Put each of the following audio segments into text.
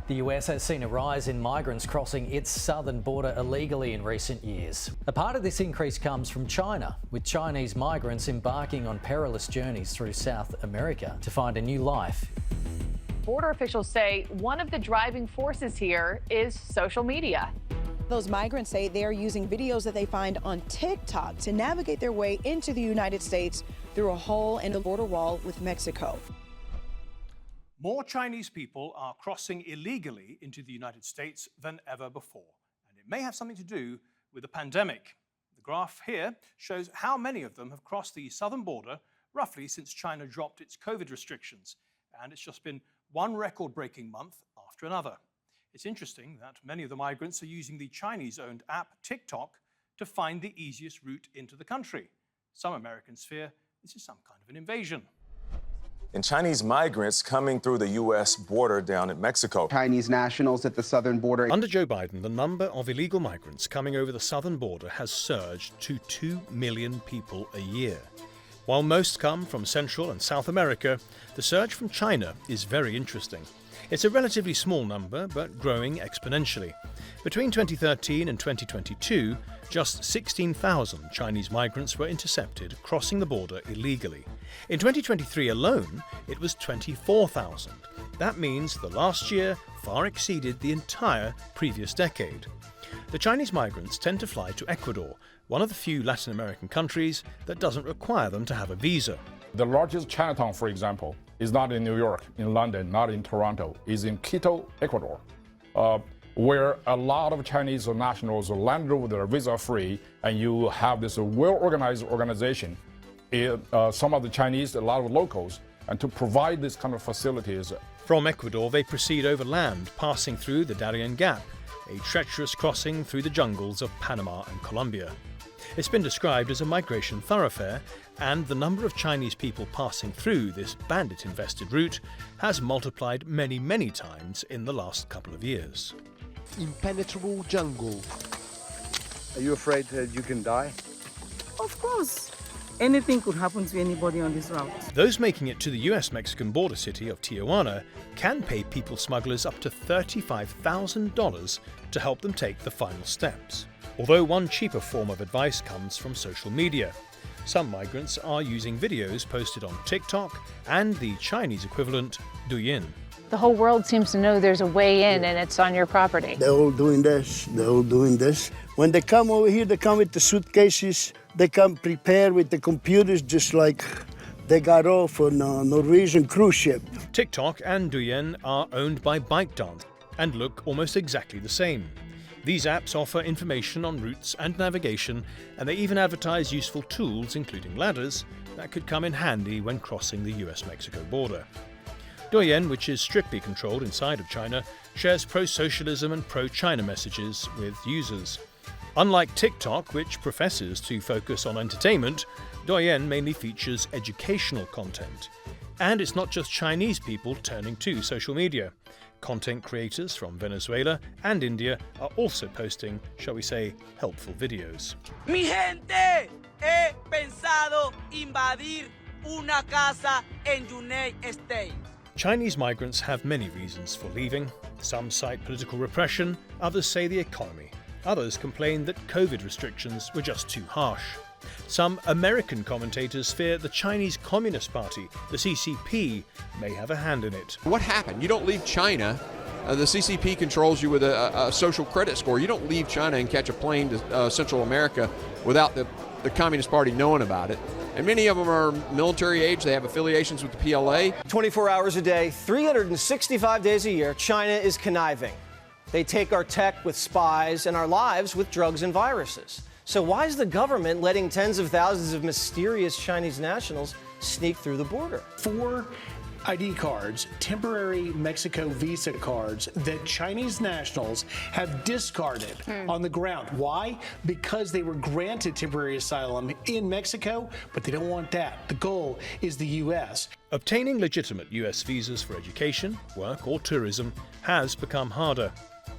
The US has seen a rise in migrants crossing its southern border illegally in recent years. A part of this increase comes from China, with Chinese migrants embarking on perilous journeys through South America to find a new life. Border officials say one of the driving forces here is social media. Those migrants say they are using videos that they find on TikTok to navigate their way into the United States through a hole in the border wall with Mexico. More Chinese people are crossing illegally into the United States than ever before, and it may have something to do with the pandemic. The graph here shows how many of them have crossed the southern border roughly since China dropped its COVID restrictions, and it's just been one record-breaking month after another. It's interesting that many of the migrants are using the Chinese-owned app TikTok to find the easiest route into the country. Some Americans fear this is some kind of an invasion. And Chinese migrants coming through the U.S. border down in Mexico. Chinese nationals at the southern border. Under Joe Biden, the number of illegal migrants coming over the southern border has surged to 2 million people a year. While most come from Central and South America, the surge from China is very interesting. It's a relatively small number, but growing exponentially. Between 2013 and 2022, just 16,000 Chinese migrants were intercepted crossing the border illegally. In 2023 alone, it was 24,000. That means the last year far exceeded the entire previous decade. The Chinese migrants tend to fly to Ecuador, one of the few Latin American countries that doesn't require them to have a visa. The largest Chinatown, for example, is not in New York, in London, not in Toronto, is in Quito, Ecuador, where a lot of Chinese nationals land over there visa-free, and you have this well-organized organization, some of the Chinese, a lot of locals, and to provide this kind of facilities. From Ecuador, they proceed over land, passing through the Darien Gap, a treacherous crossing through the jungles of Panama and Colombia. It's been described as a migration thoroughfare, and the number of Chinese people passing through this bandit-infested route has multiplied many, many times in the last couple of years. Impenetrable jungle. Are you afraid that you can die? Of course. Anything could happen to anybody on this route. Those making it to the US-Mexican border city of Tijuana can pay people smugglers up to $35,000 to help them take the final steps. Although one cheaper form of advice comes from social media. Some migrants are using videos posted on TikTok and the Chinese equivalent, Douyin. The whole world seems to know there's a way in and it's on your property. They're all doing this, they're all doing this. When they come over here, they come with the suitcases, they come prepared with the computers just like they got off on a Norwegian cruise ship. TikTok and Douyin are owned by ByteDance and look almost exactly the same. These apps offer information on routes and navigation, and they even advertise useful tools, including ladders, that could come in handy when crossing the US-Mexico border. Douyin, which is strictly controlled inside of China, shares pro-socialism and pro-China messages with users. Unlike TikTok, which professes to focus on entertainment, Douyin mainly features educational content. And it's not just Chinese people turning to social media. Content creators from Venezuela and India are also posting, shall we say, helpful videos. Mi gente, he pensado invadir una casa en United States. Chinese migrants have many reasons for leaving. Some cite political repression, others say the economy. Others complain that COVID restrictions were just too harsh. Some American commentators fear the Chinese Communist Party, the CCP, may have a hand in it. What happened? You don't leave China. The CCP controls you with a social credit score. You don't leave China and catch a plane to Central America without the Communist Party knowing about it. And many of them are military age. They have affiliations with the PLA. 24 hours a day, 365 days a year, China is conniving. They take our tech with spies and our lives with drugs and viruses. So why is the government letting tens of thousands of mysterious Chinese nationals sneak through the border? 4 ID cards, temporary Mexico visa cards that Chinese nationals have discarded on the ground. Why? Because they were granted temporary asylum in Mexico, but they don't want that. The goal is the U.S. Obtaining legitimate U.S. visas for education, work or tourism has become harder.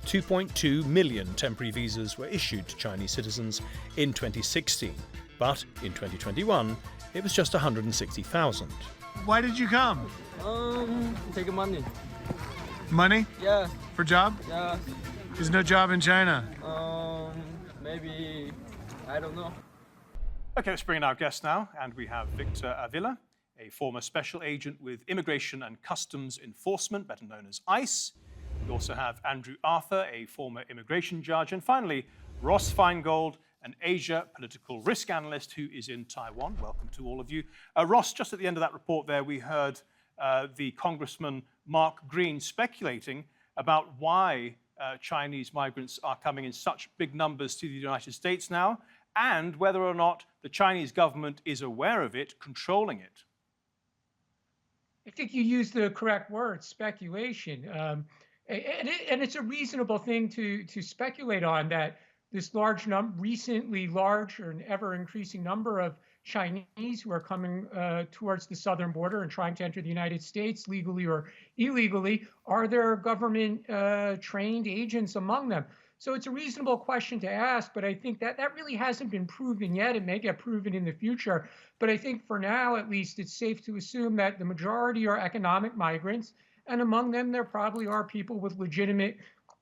2.2 million temporary visas were issued to Chinese citizens in 2016, but in 2021 it was just 160,000. Why did you come? Take money. Money? Yeah. For job? Yeah. There's no job in China. Maybe, I don't know. Okay, let's bring in our guest now, and we have Victor Avila, a former special agent with Immigration and Customs Enforcement, better known as ICE. We also have Andrew Arthur, a former immigration judge, and finally, Ross Feingold, an Asia political risk analyst who is in Taiwan. Welcome to all of you. Ross, just at the end of that report there, we heard the Congressman Mark Green speculating about why Chinese migrants are coming in such big numbers to the United States now, and whether or not the Chinese government is aware of it, controlling it. I think you used the correct word, speculation. And it's a reasonable thing to speculate on, that this recently large and ever-increasing number of Chinese who are coming towards the southern border and trying to enter the United States legally or illegally, are there government trained agents among them? So it's a reasonable question to ask, but I think that really hasn't been proven yet. It may get proven in the future, but I think for now, at least, it's safe to assume that the majority are economic migrants, and among them, there probably are people with legitimate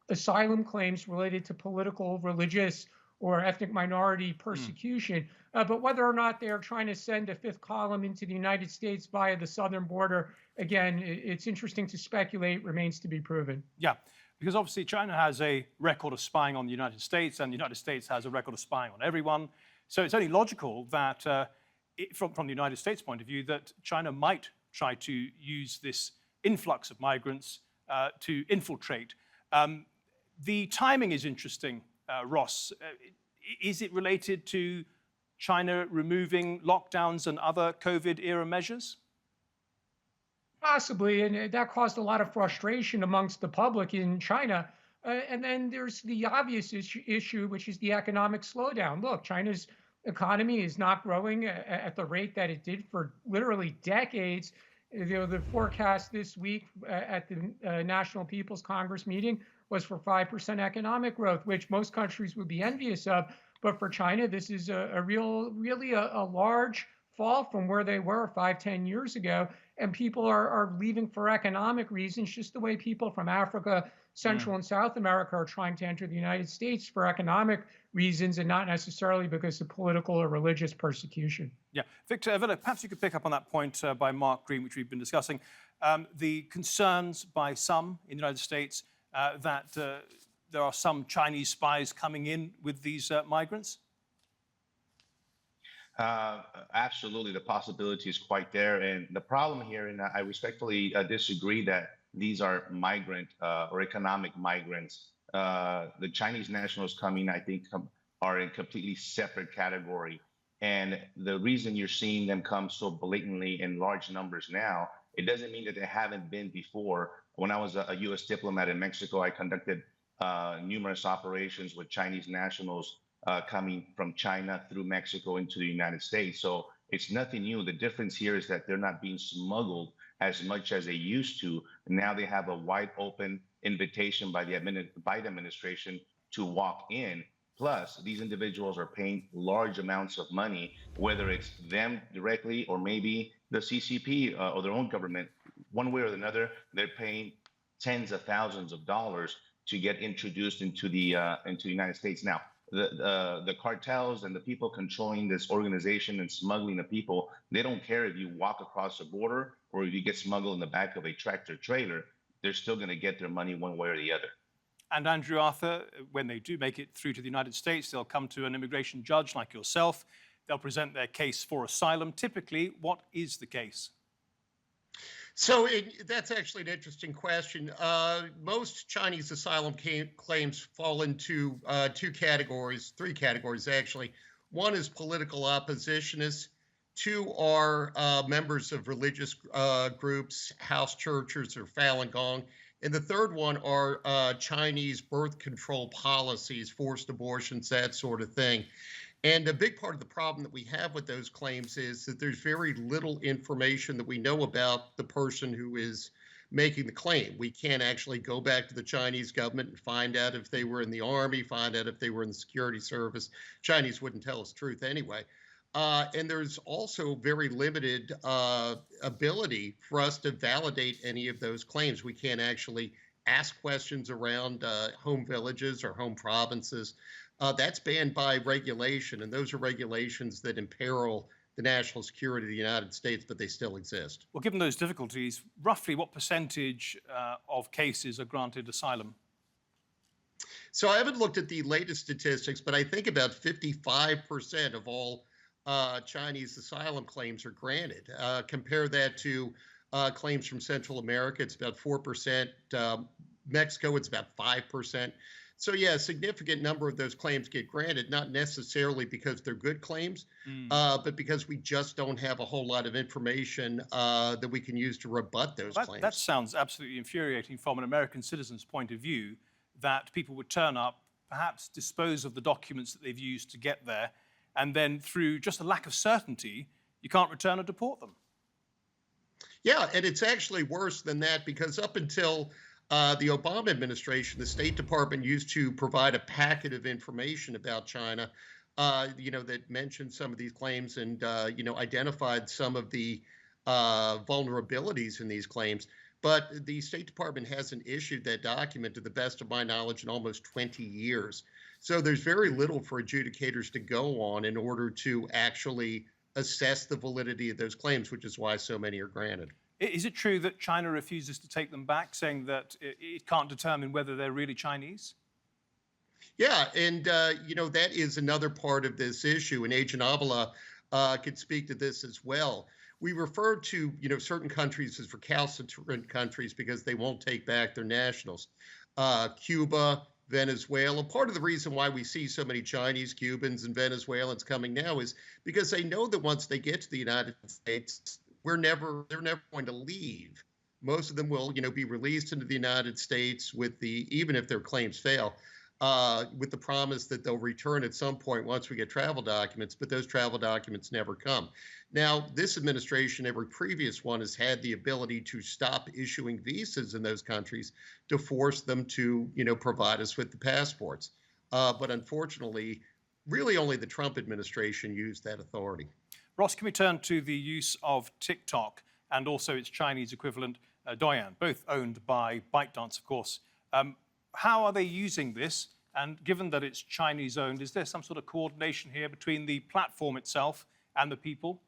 asylum claims related to political, religious, or ethnic minority persecution. But whether or not they're trying to send a fifth column into the United States via the southern border, again, it's interesting to speculate, remains to be proven. Yeah, because obviously China has a record of spying on the United States, and the United States has a record of spying on everyone. So it's only logical that, from the United States point of view, that China might try to use this influx of migrants to infiltrate. The timing is interesting, Ross. Is it related to China removing lockdowns and other COVID-era measures? Possibly, and that caused a lot of frustration amongst the public in China. And then there's the obvious issue, which is the economic slowdown. Look, China's economy is not growing at the rate that it did for literally decades. The forecast this week at the National People's Congress meeting was for 5% economic growth, which most countries would be envious of. But for China, this is really a large fall from where they were 5-10 years ago. And people are leaving for economic reasons, just the way people from Africa, Central and South America are trying to enter the United States for economic reasons and not necessarily because of political or religious persecution. Yeah. Victor Avila, perhaps you could pick up on that point by Mark Green, which we've been discussing. The concerns by some in the United States that there are some Chinese spies coming in with these migrants? Absolutely, the possibility is quite there. And the problem here, and I respectfully disagree that these are migrant or economic migrants. The Chinese nationals coming, I think, are in a completely separate category. And the reason you're seeing them come so blatantly in large numbers now, it doesn't mean that they haven't been before. When I was a U.S. diplomat in Mexico, I conducted numerous operations with Chinese nationals coming from China through Mexico into the United States. So it's nothing new. The difference here is that they're not being smuggled as much as they used to. Now they have a wide open invitation by the Biden administration to walk in. Plus, these individuals are paying large amounts of money, whether it's them directly or maybe the CCP or their own government. One way or another, they're paying tens of thousands of dollars to get introduced into the United States. Now, the cartels and the people controlling this organization and smuggling the people, they don't care if you walk across the border or if you get smuggled in the back of a tractor trailer. They're still going to get their money one way or the other. And Andrew Arthur, when they do make it through to the United States, they'll come to an immigration judge like yourself. They'll present their case for asylum. Typically, what is the case? So that's actually an interesting question. Most Chinese asylum claims fall into three categories, actually. One is political oppositionists. Two are members of religious groups, house churches, or Falun Gong. And the third one are Chinese birth control policies, forced abortions, that sort of thing. And a big part of the problem that we have with those claims is that there's very little information that we know about the person who is making the claim. We can't actually go back to the Chinese government and find out if they were in the army, find out if they were in the security service. Chinese wouldn't tell us the truth anyway. And there's also very limited ability for us to validate any of those claims. We can't actually ask questions around home villages or home provinces. That's banned by regulation, and those are regulations that imperil the national security of the United States, but they still exist. Well, given those difficulties, roughly what percentage of cases are granted asylum? So I haven't looked at the latest statistics, but I think about 55% of all Chinese asylum claims are granted. Compare that to claims from Central America, it's about 4%. Mexico, it's about 5%. So yeah, a significant number of those claims get granted, not necessarily because they're good claims, but because we just don't have a whole lot of information that we can use to rebut those claims. That sounds absolutely infuriating from an American citizen's point of view, that people would turn up, perhaps dispose of the documents that they've used to get there, and then through just a lack of certainty, you can't return or deport them. Yeah, and it's actually worse than that, because up until the Obama administration, the State Department used to provide a packet of information about China, that mentioned some of these claims and, identified some of the vulnerabilities in these claims. But the State Department hasn't issued that document, to the best of my knowledge, in almost 20 years. So there's very little for adjudicators to go on in order to actually assess the validity of those claims, which is why so many are granted. Is it true that China refuses to take them back, saying that it can't determine whether they're really Chinese? Yeah, and, that is another part of this issue, and Agent Avila could speak to this as well. We refer to, certain countries as recalcitrant countries because they won't take back their nationals. Cuba, Venezuela. Part of the reason why we see so many Chinese, Cubans, and Venezuelans coming now is because they know that once they get to the United States, they're never going to leave. Most of them will, be released into the United States even if their claims fail, with the promise that they'll return at some point once we get travel documents, but those travel documents never come. Now, this administration, every previous one, has had the ability to stop issuing visas in those countries to force them to, provide us with the passports. But unfortunately, really only the Trump administration used that authority. Ross, can we turn to the use of TikTok and also its Chinese equivalent, Douyin, both owned by ByteDance, of course. How are they using this? And given that it's Chinese owned, is there some sort of coordination here between the platform itself and the people?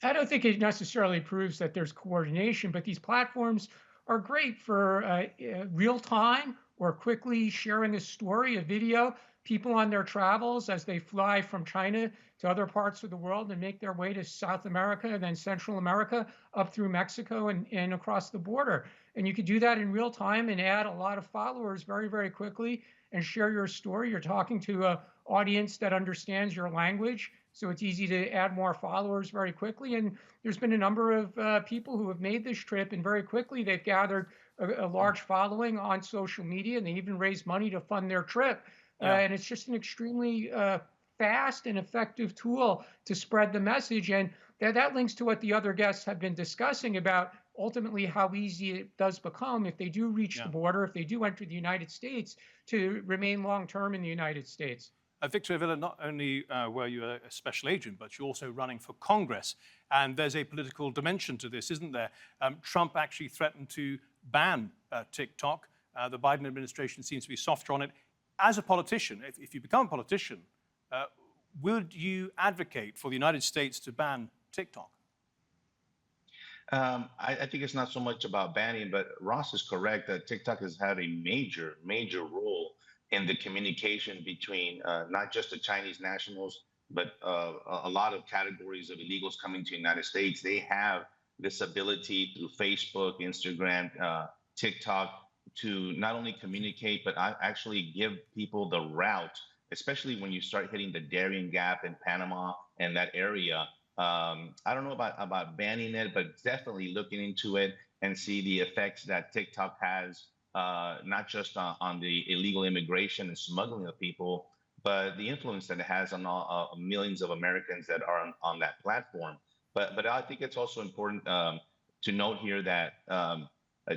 I don't think it necessarily proves that there's coordination, but these platforms are great for real time or quickly sharing a story, a video. People on their travels as they fly from China to other parts of the world and make their way to South America and then Central America up through Mexico and across the border. And you could do that in real time and add a lot of followers very, very quickly and share your story. You're talking to an audience that understands your language, so it's easy to add more followers very quickly. And there's been a number of people who have made this trip, and very quickly they've gathered a large following on social media, and they even raised money to fund their trip. And it's just an extremely fast and effective tool to spread the message. And that links to what the other guests have been discussing about ultimately how easy it does become, if they do reach the border, if they do enter the United States, to remain long-term in the United States. Victor Avila, not only were you a special agent, but you're also running for Congress. And there's a political dimension to this, isn't there? Trump actually threatened to ban TikTok. The Biden administration seems to be softer on it. As a politician, if you become a politician, would you advocate for the United States to ban TikTok? I think it's not so much about banning, but Ross is correct that TikTok has had a major role in the communication between not just the Chinese nationals, but a lot of categories of illegals coming to the United States. They have this ability through Facebook, Instagram, TikTok, to not only communicate, but actually give people the route, especially when you start hitting the Darien Gap in Panama and that area. I don't know about banning it, but definitely looking into it and see the effects that TikTok has, not just on the illegal immigration and smuggling of people, but the influence that it has on millions of Americans that are on that platform. But I think it's also important to note here that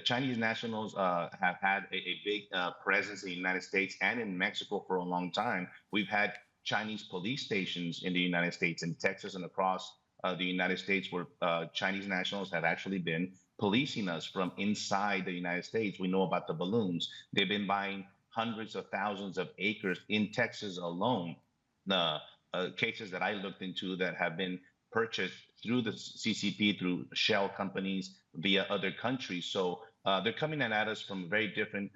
Chinese nationals have had a big presence in the United States and in Mexico for a long time. We've had Chinese police stations in the United States, in Texas and across the United States, where Chinese nationals have actually been. policing us from inside the United States. We know about the balloons. They've been buying hundreds of thousands of acres in Texas alone. The cases that I looked into that have been purchased through the CCP, through shell companies, via other countries. So they're coming at us from very different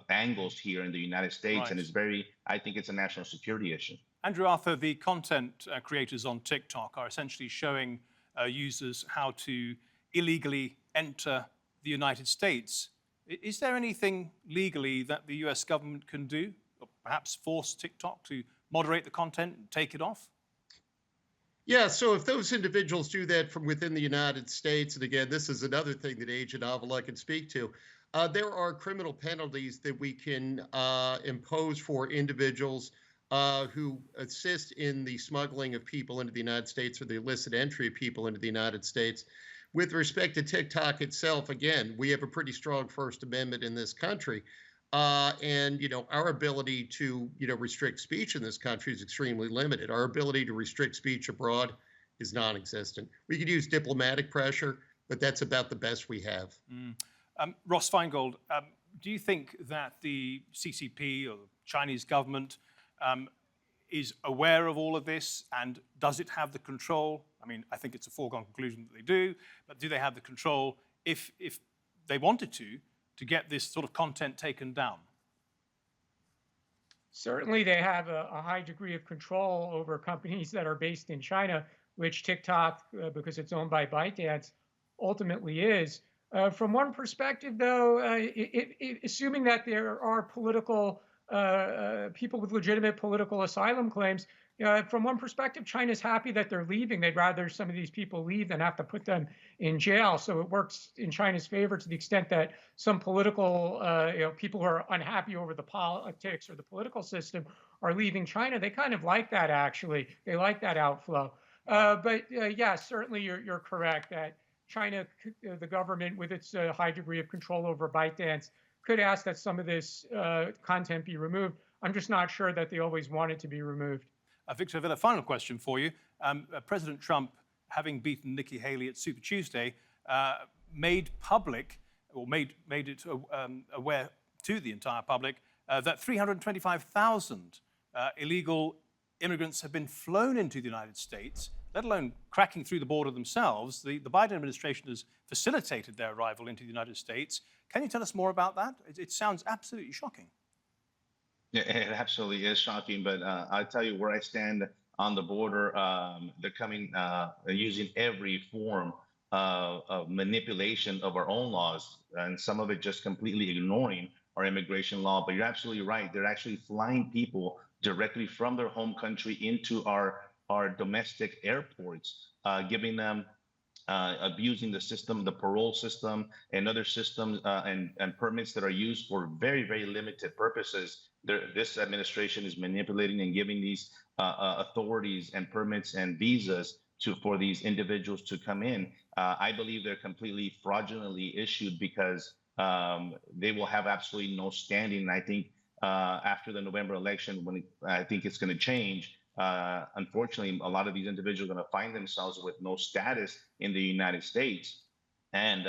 angles here in the United States, Right. and I think it's a national security issue. Andrew Arthur, the content creators on TikTok are essentially showing users how to illegally enter the United States. Is there anything legally that the US government can do, or perhaps force TikTok to moderate the content and take it off? Yeah, so if those individuals do that from within the United States, and again, this is another thing that Agent Avila can speak to, there are criminal penalties that we can impose for individuals who assist in the smuggling of people into the United States or the illicit entry of people into the United States. With respect to TikTok itself, again, we have a pretty strong First Amendment in this country. And, our ability to, restrict speech in this country is extremely limited. Our ability to restrict speech abroad is non-existent. We could use diplomatic pressure, but that's about the best we have. Ross Feingold, do you think that the CCP or the Chinese government is aware of all of this, and does it have the control? I mean, I think it's a foregone conclusion that they do, but do they have the control, if they wanted to get this sort of content taken down? Certainly, they have a high degree of control over companies that are based in China, which TikTok, because it's owned by ByteDance, ultimately is. From one perspective, though, assuming that there are political people with legitimate political asylum claims, from one perspective, China's happy that they're leaving. They'd rather some of these people leave than have to put them in jail. So it works in China's favor to the extent that some political, people who are unhappy over the politics or the political system are leaving China. They kind of like that, actually. They like that outflow. But yeah, certainly you're correct that China, the government, with its high degree of control over ByteDance, could ask that some of this content be removed. I'm just not sure that they always want it to be removed. Victor Avila, final question for you. President Trump, having beaten Nikki Haley at Super Tuesday, made public, or made it aware to the entire public, that 325,000 illegal immigrants have been flown into the United States, let alone cracking through the border themselves. The Biden administration has facilitated their arrival into the United States. Can you tell us more about that? It sounds absolutely shocking. Yeah, it absolutely is shocking, but I'll tell you where I stand on the border. They're coming using every form of manipulation of our own laws, and some of it just completely ignoring our immigration law. But you're absolutely right. They're actually flying people directly from their home country into our domestic airports, giving them abusing the system, the parole system, and other systems and permits that are used for very, very limited purposes. This administration is manipulating and giving these authorities and permits and visas for these individuals to come in. I believe they're completely fraudulently issued because they will have absolutely no standing. And I think after the November election, when I think it's going to change, unfortunately, a lot of these individuals are going to find themselves with no status in the United States. And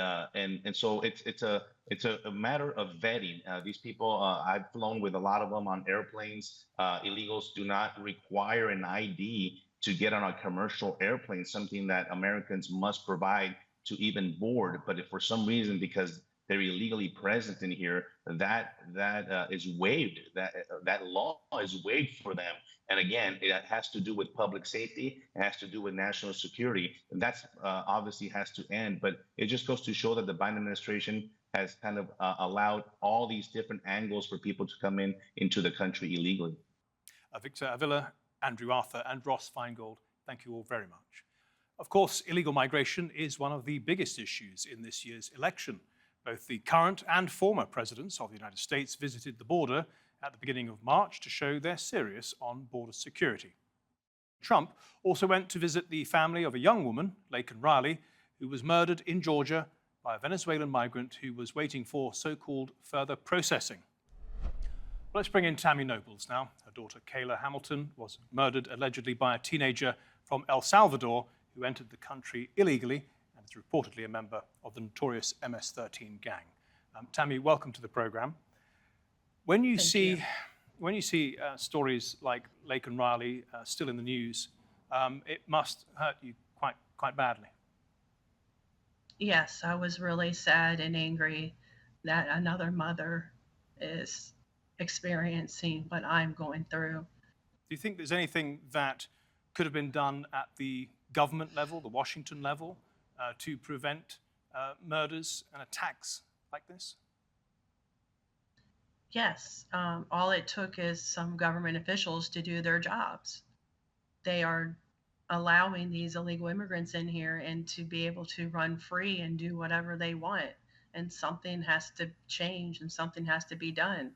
so it's a matter of vetting. These people, I've flown with a lot of them on airplanes. Illegals do not require an ID to get on a commercial airplane, something that Americans must provide to even board. But if for some reason, because they're illegally present in here, that is waived. That law is waived for them. And again, it has to do with public safety. It has to do with national security. And that's obviously has to end. But it just goes to show that the Biden administration has kind of allowed all these different angles for people to come into the country illegally. Victor Avila, Andrew Arthur, and Ross Feingold, thank you all very much. Of course, illegal migration is one of the biggest issues in this year's election. Both the current and former presidents of the United States visited the border at the beginning of March to show they're serious on border security. Trump also went to visit the family of a young woman, Laken Riley, who was murdered in Georgia by a Venezuelan migrant who was waiting for so-called further processing. Let's bring in Tammy Nobles now. Her daughter, Kayla Hamilton, was murdered allegedly by a teenager from El Salvador who entered the country illegally and has is reportedly a member of the notorious MS-13 gang. Tammy, welcome to the program. When you see stories like Lake and Riley still in the news, it must hurt you quite badly. Yes, I was really sad and angry that another mother is experiencing what I'm going through. Do you think there's anything that could have been done at the government level, the Washington level, to prevent murders and attacks like this? Yes, all it took is some government officials to do their jobs. They are allowing these illegal immigrants in here and to be able to run free and do whatever they want. And something has to change and something has to be done.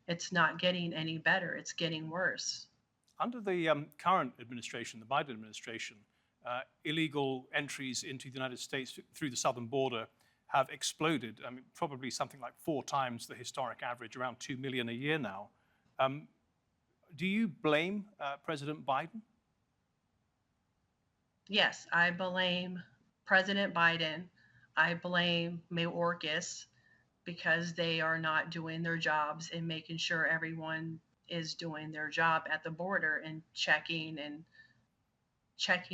It's not getting any better, it's getting worse. Under the current administration, the Biden administration, illegal entries into the United States through the southern border have exploded. I mean, probably something like 4 times the historic average, around 2 million a year now. Do you blame President Biden? Yes, I blame President Biden. I blame Mayorkas because they are not doing their jobs and making sure everyone is doing their job at the border and checking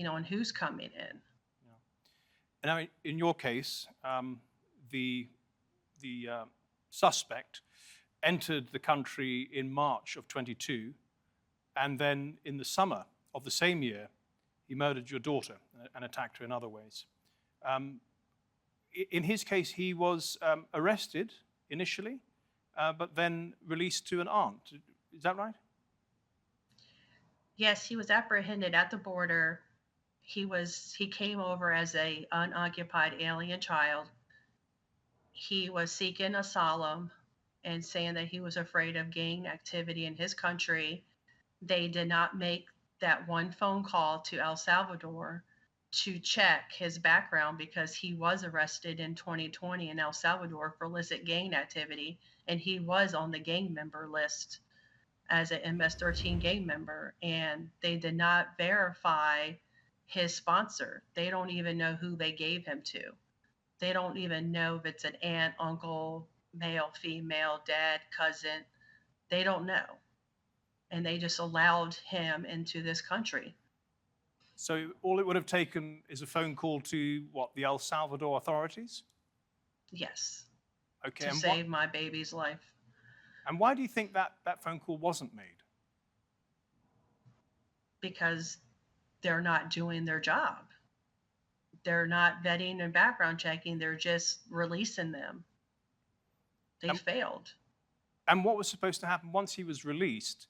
on who's coming in. Yeah. And in your case, the suspect entered the country in March of 22, and then in the summer of the same year, he murdered your daughter and attacked her in other ways. In his case, he was arrested initially, but then released to an aunt. Is that right? Yes, he was apprehended at the border. He came over as an unoccupied alien child. He was seeking asylum and saying that he was afraid of gang activity in his country. They did not make that one phone call to El Salvador to check his background because he was arrested in 2020 in El Salvador for illicit gang activity, and he was on the gang member list as an MS-13 gang member, and they did not verify his sponsor. They don't even know who they gave him to. They don't even know if it's an aunt, uncle, male, female, dad, cousin. They don't know. And they just allowed him into this country. So all it would have taken is a phone call to, what, the El Salvador authorities? Yes. Okay. To save my baby's life. And why do you think that phone call wasn't made? Because they're not doing their job. They're not vetting and background checking. They're just releasing them. They failed. And what was supposed to happen once he was released?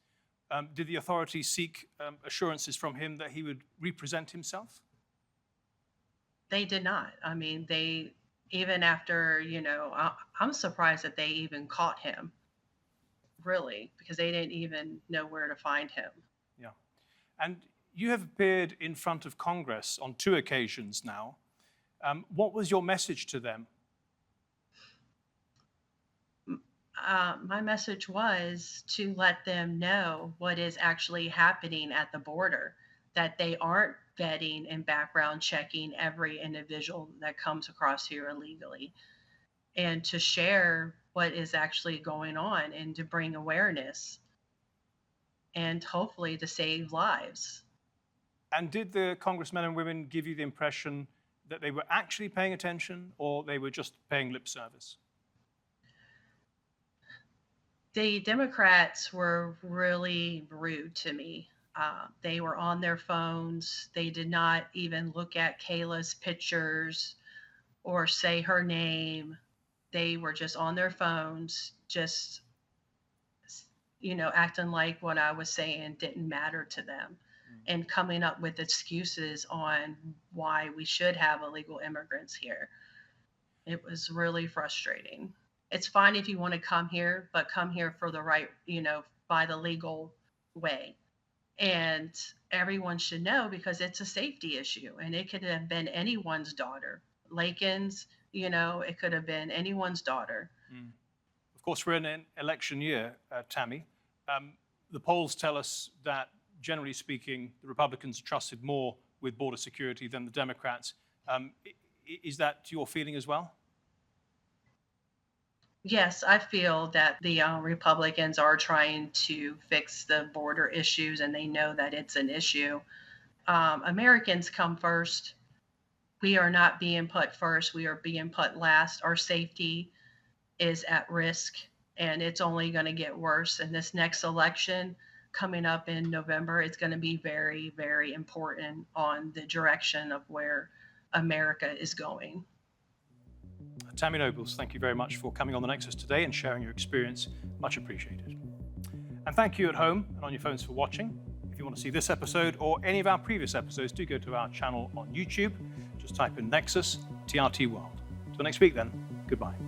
Did the authorities seek assurances from him that he would represent himself? They did not. I mean, they, even after, I'm surprised that they even caught him, really, because they didn't even know where to find him. Yeah. And you have appeared in front of Congress on 2 occasions now. What was your message to them? My message was to let them know what is actually happening at the border, that they aren't vetting and background checking every individual that comes across here illegally, and to share what is actually going on and to bring awareness and hopefully to save lives. And did the congressmen and women give you the impression that they were actually paying attention or they were just paying lip service? The Democrats were really rude to me. They were on their phones. They did not even look at Kayla's pictures or say her name. They were just on their phones, just, acting like what I was saying didn't matter to them and coming up with excuses on why we should have illegal immigrants here. It was really frustrating. It's fine if you want to come here, but come here for the right, by the legal way. And everyone should know because it's a safety issue and it could have been anyone's daughter. Lakin's, it could have been anyone's daughter. Of course, we're in an election year, Tammy. The polls tell us that, generally speaking, the Republicans are trusted more with border security than the Democrats. Is that your feeling as well? Yes, I feel that the Republicans are trying to fix the border issues, and they know that it's an issue. Americans come first. We are not being put first. We are being put last. Our safety is at risk, and it's only going to get worse. And this next election coming up in November, it's going to be very, very important on the direction of where America is going. Tammy Nobles, thank you very much for coming on The Nexus today and sharing your experience. Much appreciated. And thank you at home and on your phones for watching. If you want to see this episode or any of our previous episodes, do go to our channel on YouTube. Just type in Nexus TRT World. Till next week then, goodbye.